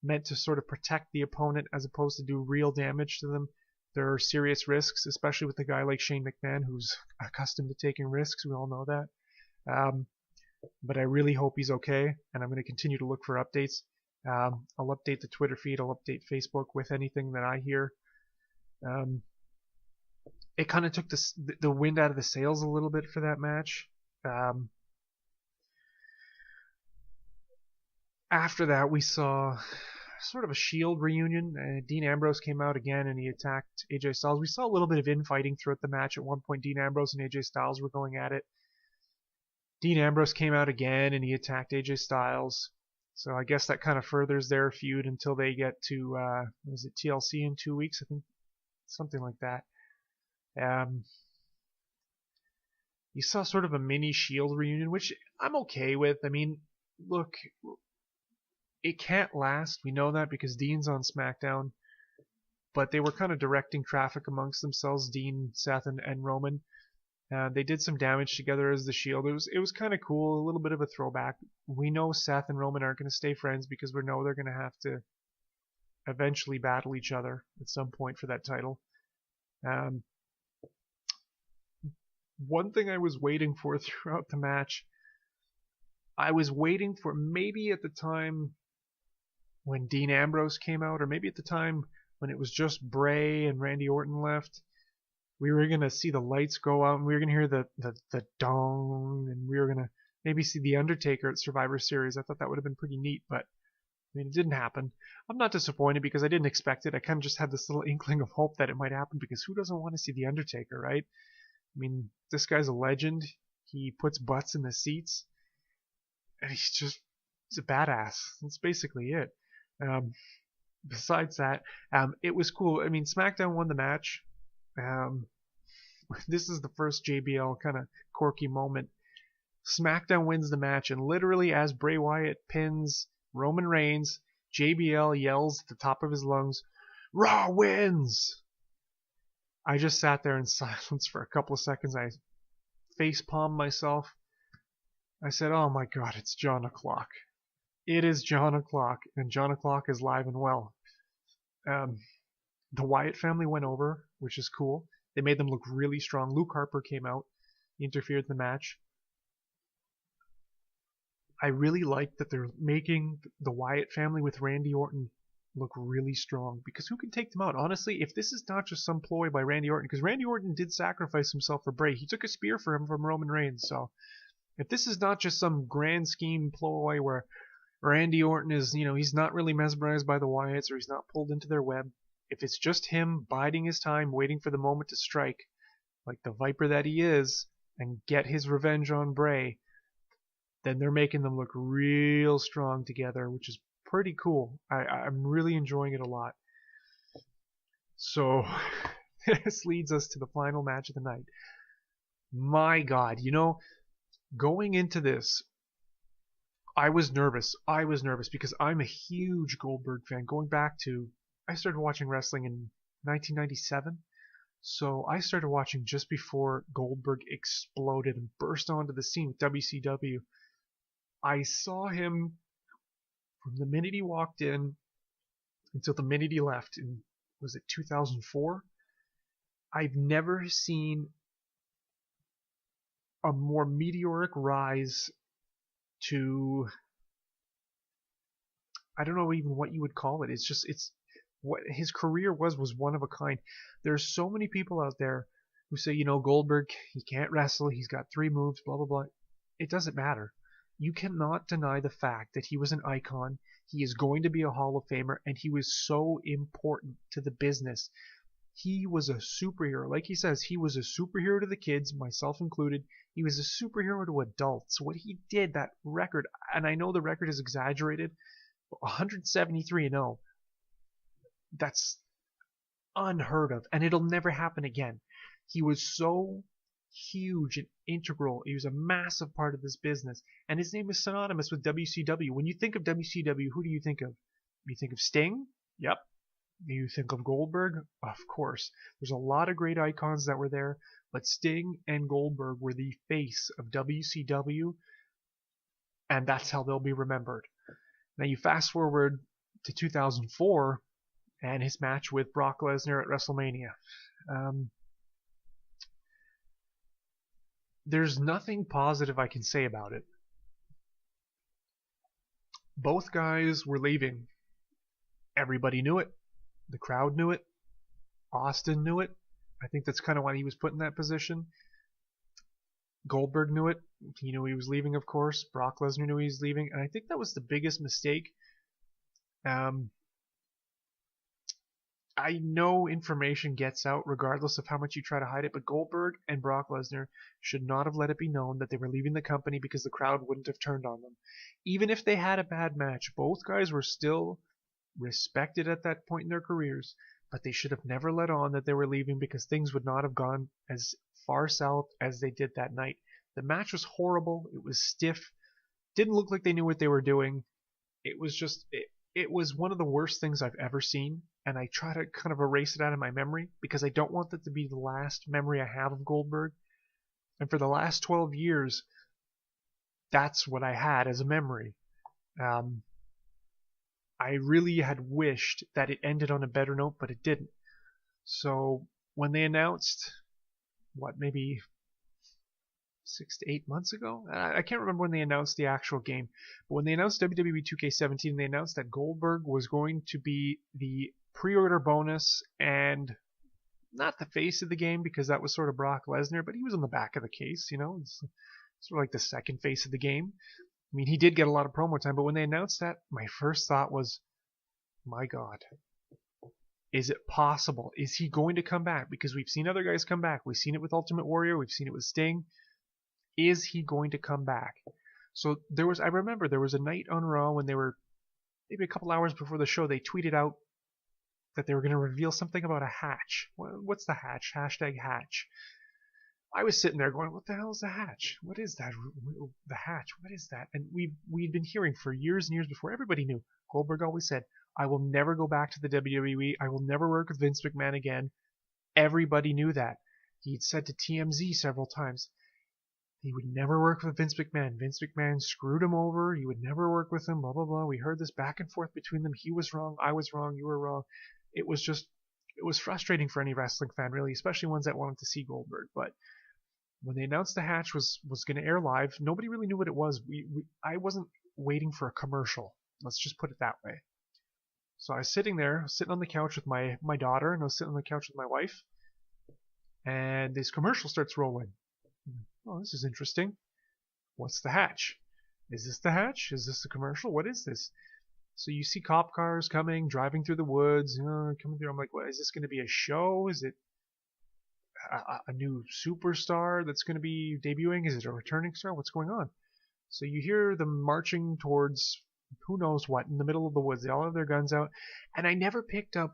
meant to sort of protect the opponent as opposed to do real damage to them. There are serious risks, especially with a guy like Shane McMahon, who's accustomed to taking risks. We all know that. But I really hope he's okay, and I'm going to continue to look for updates. I'll update the Twitter feed, I'll update Facebook with anything that I hear. It kind of took the wind out of the sails a little bit for that match. After that, we saw sort of a Shield reunion. Dean Ambrose came out again and he attacked AJ Styles. We saw a little bit of infighting throughout the match. At one point, Dean Ambrose and AJ Styles were going at it. Dean Ambrose came out again and he attacked AJ Styles. So I guess that kind of furthers their feud until they get to TLC in 2 weeks, I think, something like that. You saw sort of a mini Shield reunion, which I'm okay with. I mean, look, it can't last. We know that because Dean's on SmackDown, but they were kind of directing traffic amongst themselves, Dean, Seth, and Roman. They did some damage together as the Shield. It was kind of cool, a little bit of a throwback. We know Seth and Roman aren't going to stay friends because we know they're going to have to eventually battle each other at some point for that title. One thing I was waiting for throughout the match, I was waiting for maybe at the time when Dean Ambrose came out, or maybe at the time when it was just Bray and Randy Orton left, we were going to see the lights go out and we were going to hear the dong, and we were going to maybe see The Undertaker at Survivor Series. I thought that would have been pretty neat, but I mean, it didn't happen. I'm not disappointed because I didn't expect it. I kind of just had this little inkling of hope that it might happen because who doesn't want to see The Undertaker, right? I mean, this guy's a legend. He puts butts in the seats, and he's a badass. That's basically it. Besides that, it was cool. I mean, SmackDown won the match. This is the first JBL kind of quirky moment. SmackDown wins the match, and literally as Bray Wyatt pins Roman Reigns, JBL yells at the top of his lungs, "Raw wins!" I just sat there in silence for a couple of seconds. I face palmed myself. I said, "Oh my God, it's John O'Clock. It is John O'Clock, and John O'Clock is live and well." The Wyatt family went over, which is cool. They made them look really strong. Luke Harper came out, he interfered in the match. I really like that they're making the Wyatt family with Randy Orton look really strong, because who can take them out? Honestly, if this is not just some ploy by Randy Orton, because Randy Orton did sacrifice himself for Bray. He took a spear for him from Roman Reigns, so if this is not just some grand scheme ploy where Randy Orton is, he's not really mesmerized by the Wyatts, or he's not pulled into their web, if it's just him biding his time, waiting for the moment to strike, like the Viper that he is, and get his revenge on Bray, then they're making them look real strong together, which is pretty cool. I'm really enjoying it a lot. So this leads us to the final match of the night. My God, going into this, I was nervous. I was nervous because I'm a huge Goldberg fan. Going back to, I started watching wrestling in 1997. So I started watching just before Goldberg exploded and burst onto the scene with WCW. I saw him from the minute he walked in until the minute he left in, was it 2004? I've never seen a more meteoric rise to, I don't know even what you would call it. It's what his career was one of a kind. There's so many people out there who say, Goldberg, he can't wrestle, he's got 3 moves, blah, blah, blah. It doesn't matter. You cannot deny the fact that he was an icon. He is going to be a Hall of Famer, and he was so important to the business. He was a superhero. Like he says, he was a superhero to the kids, myself included. He was a superhero to adults. What he did, that record, and I know the record is exaggerated, but 173-0, that's unheard of, and it'll never happen again. He was so huge and integral. He was a massive part of this business, and his name is synonymous with WCW. When you think of WCW, who do you think of? You think of Sting? Yep. You think of Goldberg? Of course. There's a lot of great icons that were there, but Sting and Goldberg were the face of WCW, and that's how they'll be remembered. Now you fast forward to 2004 and his match with Brock Lesnar at WrestleMania. There's nothing positive I can say about it. Both guys were leaving. Everybody knew it. The crowd knew it. Austin knew it. I think that's kind of why he was put in that position. Goldberg knew it. He knew he was leaving, of course. Brock Lesnar knew he was leaving. And I think that was the biggest mistake. I know information gets out regardless of how much you try to hide it, but Goldberg and Brock Lesnar should not have let it be known that they were leaving the company because the crowd wouldn't have turned on them. Even if they had a bad match, both guys were still respected at that point in their careers, but they should have never let on that they were leaving because things would not have gone as far south as they did that night. The match was horrible. It was stiff. Didn't look like they knew what they were doing. It was just, it was one of the worst things I've ever seen. And I try to kind of erase it out of my memory because I don't want that to be the last memory I have of Goldberg. And for the last 12 years, that's what I had as a memory. I really had wished that it ended on a better note, but it didn't. So when they announced, maybe 6 to 8 months ago? I can't remember when they announced the actual game, but when they announced WWE 2K17, they announced that Goldberg was going to be the pre-order bonus and not the face of the game because that was sort of Brock Lesnar, but he was on the back of the case, it's sort of like the second face of the game. I mean, he did get a lot of promo time, but when they announced that, my first thought was, my God, is it possible? Is he going to come back? Because we've seen other guys come back. We've seen it with Ultimate Warrior. We've seen it with Sting. Is he going to come back? So I remember there was a night on Raw when they were maybe a couple hours before the show, they tweeted out that they were going to reveal something about a hatch. What's the hatch? Hashtag hatch. I was sitting there going, what the hell is the hatch? What is that? The hatch, what is that? And we'd been hearing for years and years before. Everybody knew. Goldberg always said, I will never go back to the WWE. I will never work with Vince McMahon again. Everybody knew that. He'd said to TMZ several times, he would never work with Vince McMahon. Vince McMahon screwed him over. He would never work with him, blah, blah, blah. We heard this back and forth between them. He was wrong. I was wrong. You were wrong. It was frustrating for any wrestling fan, really, especially ones that wanted to see Goldberg. But when they announced the hatch was going to air live, nobody really knew what it was. I wasn't waiting for a commercial. Let's just put it that way. So I was sitting on the couch with my daughter, and I was sitting on the couch with my wife, and this commercial starts rolling. Oh, this is interesting. What's the hatch? Is this the hatch? Is this the commercial? What is this? So you see cop cars coming, driving through the woods, coming through. I'm like, what, is this going to be a show? Is it a new superstar that's going to be debuting? Is it a returning star? What's going on? So you hear them marching towards who knows what in the middle of the woods. They all have their guns out, and I never picked up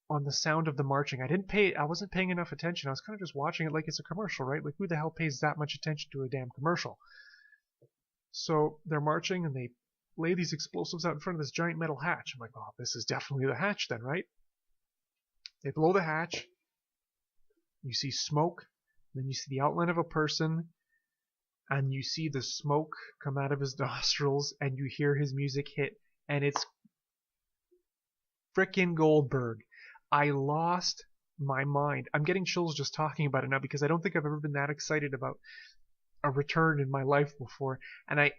on the sound of the marching. I wasn't paying enough attention. I was kind of just watching it like it's a commercial, right? Like, who the hell pays that much attention to a damn commercial? So they're marching, and they lay these explosives out in front of this giant metal hatch. I'm like, oh, this is definitely the hatch then, right? They blow the hatch. You see smoke. Then you see the outline of a person. And you see the smoke come out of his nostrils. And you hear his music hit. And it's frickin' Goldberg. I lost my mind. I'm getting chills just talking about it now because I don't think I've ever been that excited about a return in my life before. And I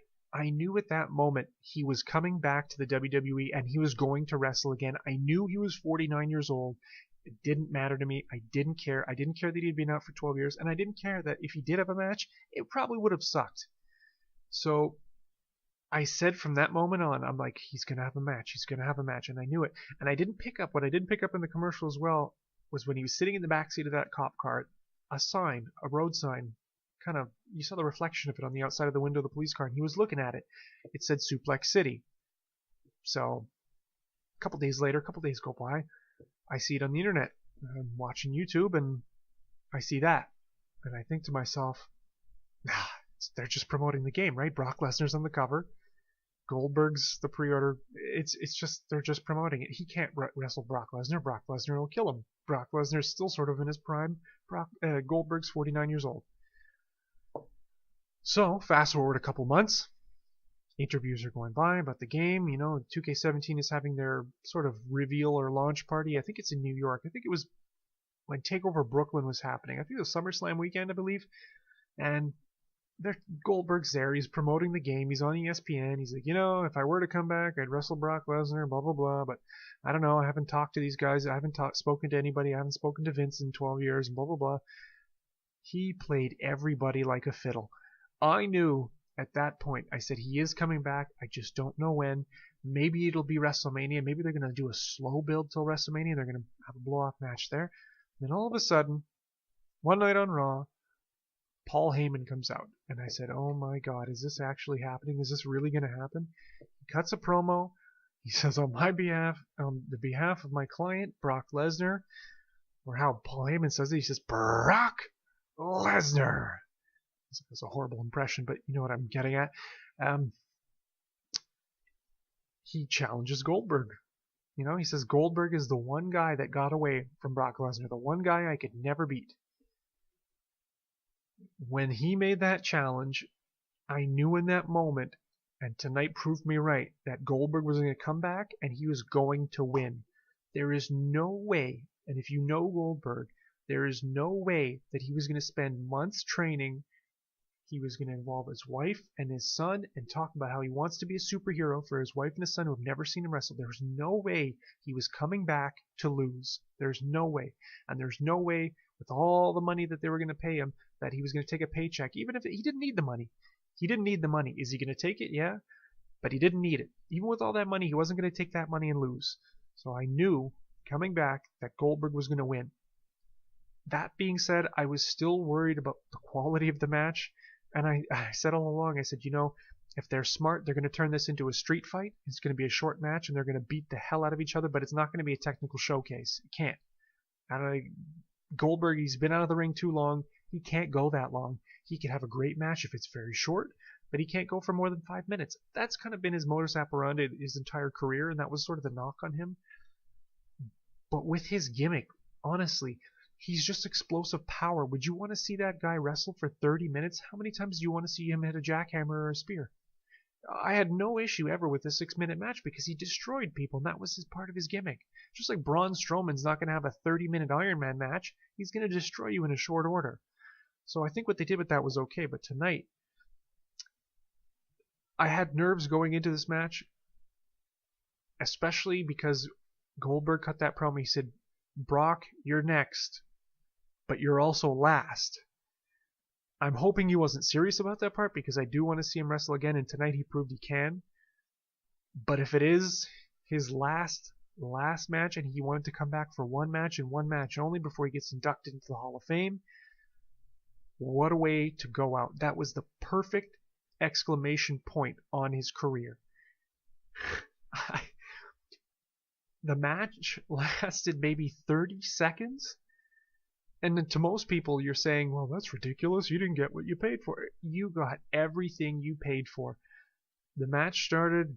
knew at that moment he was coming back to the WWE and he was going to wrestle again. I knew he was 49 years old. It didn't matter to me. I didn't care. I didn't care that he'd been out for 12 years. And I didn't care that if he did have a match, it probably would have sucked. So I said from that moment on, I'm like, he's going to have a match. He's going to have a match. And I knew it. And I didn't pick up, what I didn't pick up in the commercial as well was when he was sitting in the backseat of that cop car, a sign, a road sign, kind of, you saw the reflection of it on the outside of the window of the police car, and he was looking at it. It said Suplex City. So a couple days later, a couple days go by, I see it on the internet. I'm watching YouTube, and I see that. And I think to myself, they're just promoting the game, right? Brock Lesnar's on the cover. Goldberg's the pre-order. It's just, they're just promoting it. He can't wrestle Brock Lesnar. Brock Lesnar will kill him. Brock Lesnar's still sort of in his prime. Goldberg's 49 years old. So, fast forward a couple months. Interviews are going by about the game. 2K17 is having their sort of reveal or launch party. I think it's in New York. I think it was when TakeOver Brooklyn was happening. I think it was SummerSlam weekend, I believe. And Goldberg's there. He's promoting the game. He's on ESPN. He's like, if I were to come back, I'd wrestle Brock Lesnar, blah, blah, blah. But I don't know. I haven't talked to these guys. I haven't spoken to anybody. I haven't spoken to Vince in 12 years, blah, blah, blah. He played everybody like a fiddle. I knew at that point, I said, he is coming back. I just don't know when. Maybe it'll be WrestleMania. Maybe they're going to do a slow build till WrestleMania. They're going to have a blow-off match there. And then all of a sudden, one night on Raw, Paul Heyman comes out. And I said, oh my God, is this actually happening? Is this really going to happen? He cuts a promo. He says, on my behalf, on the behalf of my client, Brock Lesnar, or how Paul Heyman says it, he says, Brock Lesnar. It's a horrible impression, but you know what I'm getting at. Um, he challenges Goldberg. You know, he says Goldberg is the one guy that got away from Brock Lesnar, the one guy I could never beat. When he made that challenge, I knew in that moment, and tonight proved me right, that Goldberg was going to come back and he was going to win. There is no way, and if you know Goldberg, there is no way that he was going to spend months training. He was going to involve his wife and his son and talk about how he wants to be a superhero for his wife and his son who have never seen him wrestle. There's no way he was coming back to lose. There's no way. And there's no way, with all the money that they were going to pay him, that he was going to take a paycheck, even if he didn't need the money. He didn't need the money. Is he going to take it? Yeah. But he didn't need it. Even with all that money, he wasn't going to take that money and lose. So I knew, coming back, that Goldberg was going to win. That being said, I was still worried about the quality of the match. And I said all along, I said, you know, if they're smart, they're going to turn this into a street fight. It's going to be a short match, and they're going to beat the hell out of each other, but it's not going to be a technical showcase. It can't. Goldberg, he's been out of the ring too long. He can't go that long. He can have a great match if it's very short, but he can't go for more than 5 minutes. That's kind of been his modus operandi his entire career, and that was sort of the knock on him. But with his gimmick, honestly, he's just explosive power. Would you want to see that guy wrestle for 30 minutes? How many times do you want to see him hit a jackhammer or a spear? I had no issue ever with a 6-minute match because he destroyed people, and that was his part of his gimmick. Just like Braun Strowman's not going to have a 30-minute Iron Man match, he's going to destroy you in a short order. So I think what they did with that was okay, but tonight, I had nerves going into this match, especially because Goldberg cut that promo. He said, Brock, you're next, but you're also last. I'm hoping he wasn't serious about that part because I do want to see him wrestle again, and tonight he proved he can. But if it is his last match and he wanted to come back for one match and one match only before he gets inducted into the Hall of Fame, what a way to go out. That was the perfect exclamation point on his career. The match lasted maybe 30 seconds. And then to most people, you're saying, well, that's ridiculous. You didn't get what you paid for. You got everything you paid for. The match started.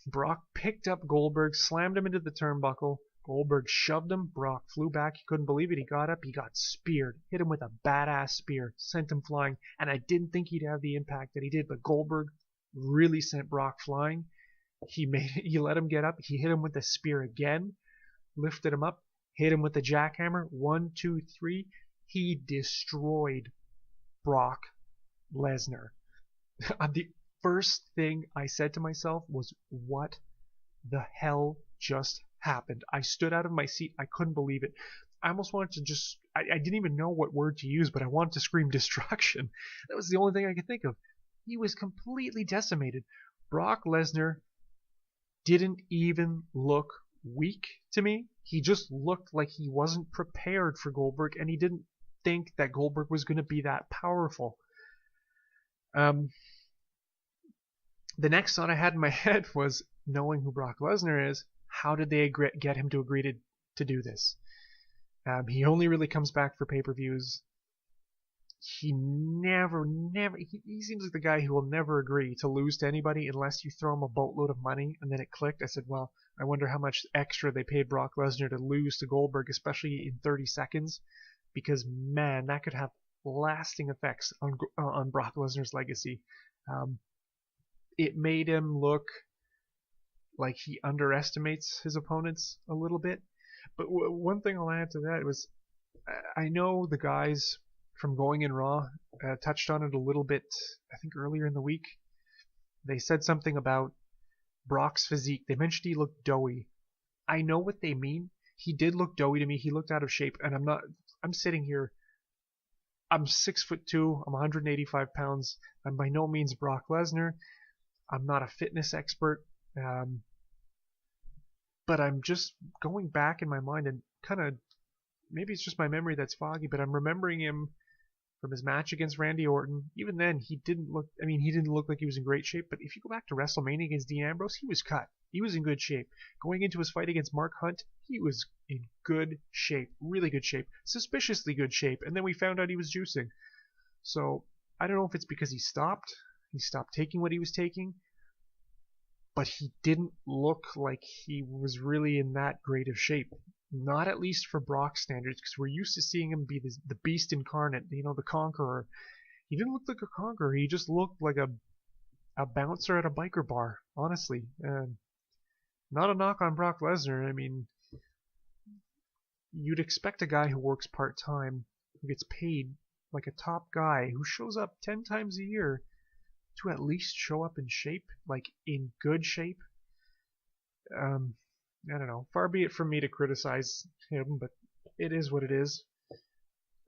Brock picked up Goldberg, slammed him into the turnbuckle. Goldberg shoved him. Brock flew back. He couldn't believe it. He got up. He got speared. Hit him with a badass spear. Sent him flying. And I didn't think he'd have the impact that he did. But Goldberg really sent Brock flying. He let him get up. He hit him with the spear again. Lifted him up. Hit him with the jackhammer. 1, 2, 3. He destroyed Brock Lesnar. The first thing I said to myself was, what the hell just happened? I stood out of my seat. I couldn't believe it. I almost wanted to just, I didn't even know what word to use, but I wanted to scream destruction. That was the only thing I could think of. He was completely decimated. Brock Lesnar didn't even look weak to me. He just looked like he wasn't prepared for Goldberg, and he didn't think that Goldberg was going to be that powerful. The next thought I had in my head was, knowing who Brock Lesnar is, how did they get him to agree to do this? He only really comes back for pay-per-views. He he seems like the guy who will never agree to lose to anybody unless you throw him a boatload of money. And then it clicked. I said, well, I wonder how much extra they paid Brock Lesnar to lose to Goldberg, especially in 30 seconds, because man, that could have lasting effects on Brock Lesnar's legacy. It made him look like he underestimates his opponents a little bit. But one thing I'll add to that was, I know the guys from Going in Raw touched on it a little bit, I think earlier in the week. They said something about Brock's physique. They mentioned he looked doughy. I know what they mean. He did look doughy to me. He looked out of shape, and I'm sitting here. I'm 6'2". I'm 185 pounds. I'm by no means Brock Lesnar. I'm not a fitness expert. But I'm just going back in my mind and kind of, maybe it's just my memory that's foggy, but I'm remembering him from his match against Randy Orton. Even then, he didn't look like he was in great shape, but if you go back to WrestleMania against Dean Ambrose, he was cut. He was in good shape. Going into his fight against Mark Hunt, he was in good shape, really good shape, suspiciously good shape, and then we found out he was juicing. So, I don't know if it's because he stopped taking what he was taking, but he didn't look like he was really in that great of shape. Not at least for Brock standards, because we're used to seeing him be the beast incarnate, the conqueror. He didn't look like a conqueror. He just looked like a bouncer at a biker bar, honestly. Not a knock on Brock Lesnar. I mean, you'd expect a guy who works part-time, who gets paid like a top guy, who shows up 10 times a year, to at least show up in shape, like in good shape. I don't know. Far be it from me to criticize him, but it is what it is.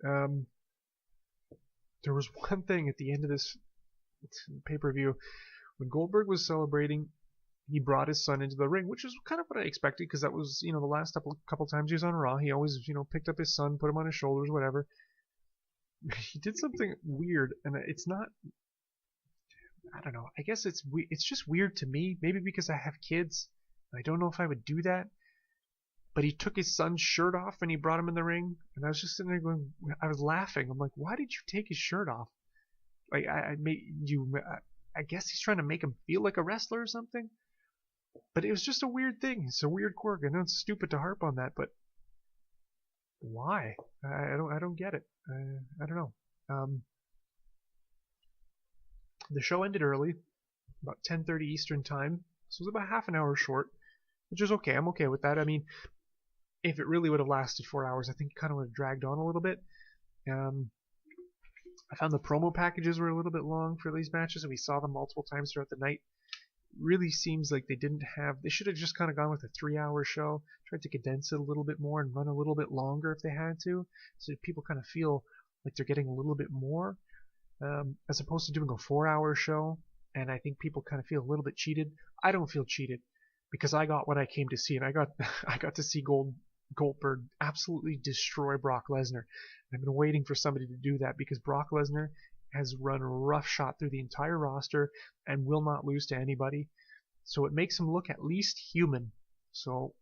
There was one thing at the end of this pay-per-view. When Goldberg was celebrating, he brought his son into the ring, which is kind of what I expected, because that was, the last couple times he was on Raw, he always, picked up his son, put him on his shoulders, whatever. He did something weird, and it's not, I don't know, I guess it's just weird to me, maybe because I have kids. I don't know if I would do that, but he took his son's shirt off and he brought him in the ring, and I was just sitting there going, I was laughing. I'm like, why did you take his shirt off? Like, I guess he's trying to make him feel like a wrestler or something. But it was just a weird thing. It's a weird quirk. I know it's stupid to harp on that, but why? I don't get it. I don't know. The show ended early, about 10:30 Eastern time, so it was about half an hour short, which is okay. I'm okay with that. I mean, if it really would have lasted 4 hours, I think it kind of would have dragged on a little bit. I found the promo packages were a little bit long for these matches, and we saw them multiple times throughout the night. Really seems like they should have just kind of gone with a 3-hour show, tried to condense it a little bit more and run a little bit longer if they had to, so people kind of feel like they're getting a little bit more, as opposed to doing a 4-hour show. And I think people kind of feel a little bit cheated. I don't feel cheated, because I got what I came to see, and I got to see Goldberg absolutely destroy Brock Lesnar. I've been waiting for somebody to do that, because Brock Lesnar has run roughshod through the entire roster and will not lose to anybody. So it makes him look at least human. So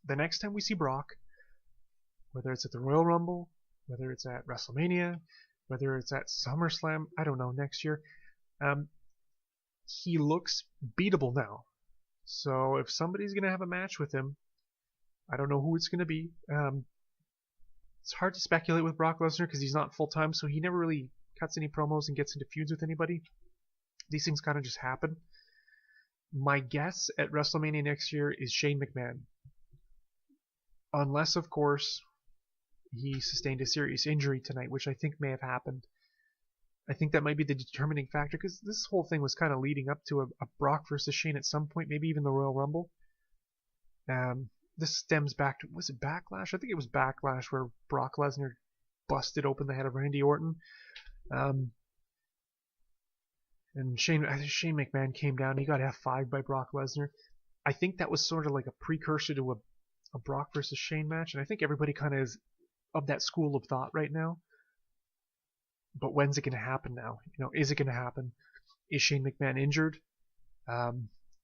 the next time we see Brock, whether it's at the Royal Rumble, whether it's at WrestleMania, whether it's at SummerSlam, I don't know, next year, he looks beatable now. So if somebody's going to have a match with him, I don't know who it's going to be. It's hard to speculate with Brock Lesnar because he's not full-time, so he never really cuts any promos and gets into feuds with anybody. These things kind of just happen. My guess at WrestleMania next year is Shane McMahon. Unless, of course, he sustained a serious injury tonight, which I think may have happened. I think that might be the determining factor, because this whole thing was kind of leading up to a Brock versus Shane at some point, maybe even the Royal Rumble. This stems back to, was it Backlash? I think it was Backlash, where Brock Lesnar busted open the head of Randy Orton. And Shane McMahon came down. He got F5'd by Brock Lesnar. I think that was sort of like a precursor to a Brock versus Shane match, and I think everybody kind of is of that school of thought right now. But when's it going to happen now? Is it going to happen? Is Shane McMahon injured?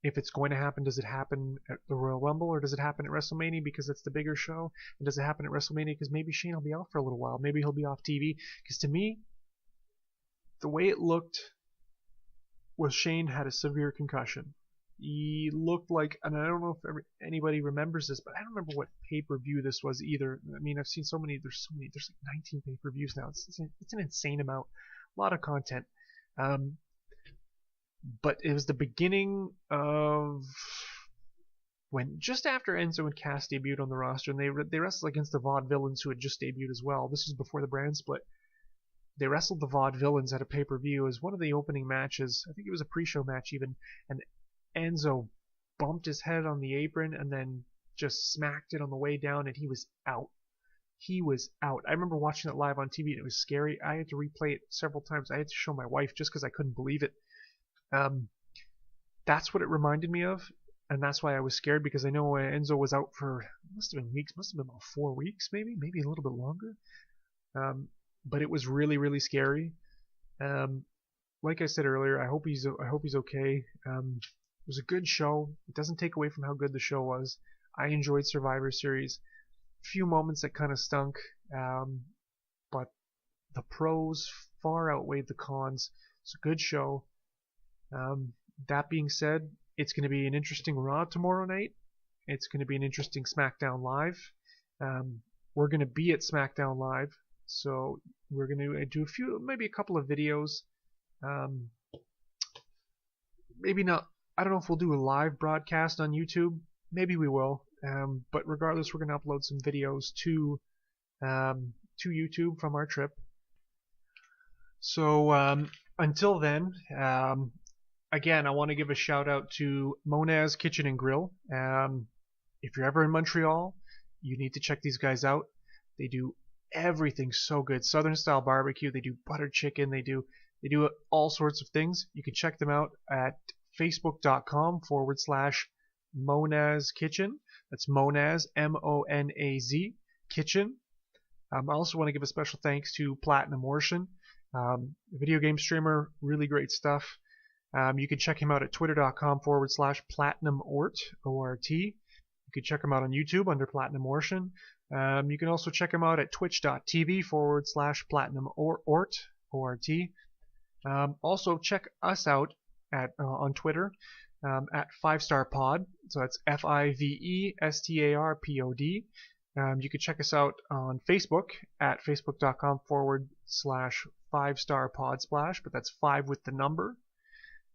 If it's going to happen, does it happen at the Royal Rumble, or does it happen at WrestleMania because it's the bigger show? And does it happen at WrestleMania because maybe Shane will be out for a little while? Maybe he'll be off TV? Because to me, the way it looked was Shane had a severe concussion. He looked like, and I don't know if anybody remembers this, but I don't remember what pay-per-view this was either. I mean, I've seen so many, there's like 19 pay-per-views now. It's an insane amount. A lot of content. But it was the beginning of when, just after Enzo and Cass debuted on the roster, and they wrestled against the Vaudevillains, who had just debuted as well. This was before the brand split. They wrestled the Vaudevillains at a pay-per-view as one of the opening matches. I think it was a pre-show match even, and Enzo bumped his head on the apron and then just smacked it on the way down, and he was out. He was out. I remember watching it live on TV, and it was scary. I had to replay it several times. I had to show my wife just because I couldn't believe it. That's what it reminded me of, and that's why I was scared, because I know Enzo was out for, must have been weeks, must have been about 4 weeks, maybe a little bit longer. but it was really, really scary. Like I said earlier, I hope he's okay. It was a good show. It doesn't take away from how good the show was. I enjoyed Survivor Series. A few moments that kind of stunk, but the pros far outweighed the cons. It's a good show. That being said, it's going to be an interesting Raw tomorrow night. It's going to be an interesting SmackDown Live. We're going to be at SmackDown Live, so we're going to do maybe a couple of videos. Maybe not. I don't know if we'll do a live broadcast on YouTube. Maybe we will. But regardless, we're going to upload some videos to YouTube from our trip. So until then, again, I want to give a shout out to Mona's Kitchen and Grill. If you're ever in Montreal, you need to check these guys out. They do everything so good. Southern style barbecue. They do butter chicken. They do all sorts of things. You can check them out at facebook.com/Monaz Kitchen. That's Monaz, M-O-N-A-Z, Kitchen. I also want to give a special thanks to Platinum Orson, video game streamer, really great stuff. You can check him out at twitter.com/PlatinumOrt, O-R-T. You can check him out on YouTube under Platinum Orson. You can also check him out at twitch.tv/PlatinumOrt, O-R-T. Also check us out on Twitter at 5-Star Pod. So that's FIVESTARPOD. You can check us out on Facebook at facebook.com/5-Star Podsplash, but that's 5 with the number.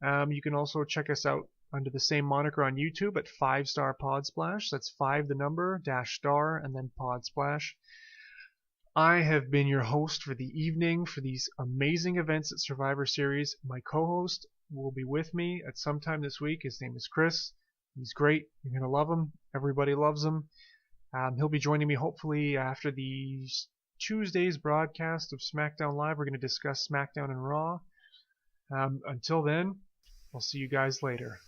You can also check us out under the same moniker on YouTube at 5-Star Podsplash. That's 5 the number -star and then Podsplash. I have been your host for the evening for these amazing events at Survivor Series. My co-host will be with me at some time this week. His name is Chris. He's great. You're going to love him. Everybody loves him. He'll be joining me hopefully after the Tuesday's broadcast of SmackDown Live. We're going to discuss SmackDown and Raw. Until then, I'll see you guys later.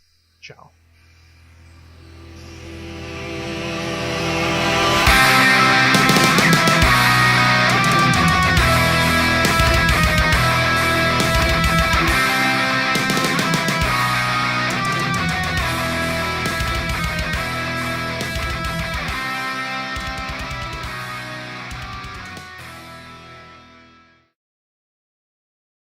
Ciao.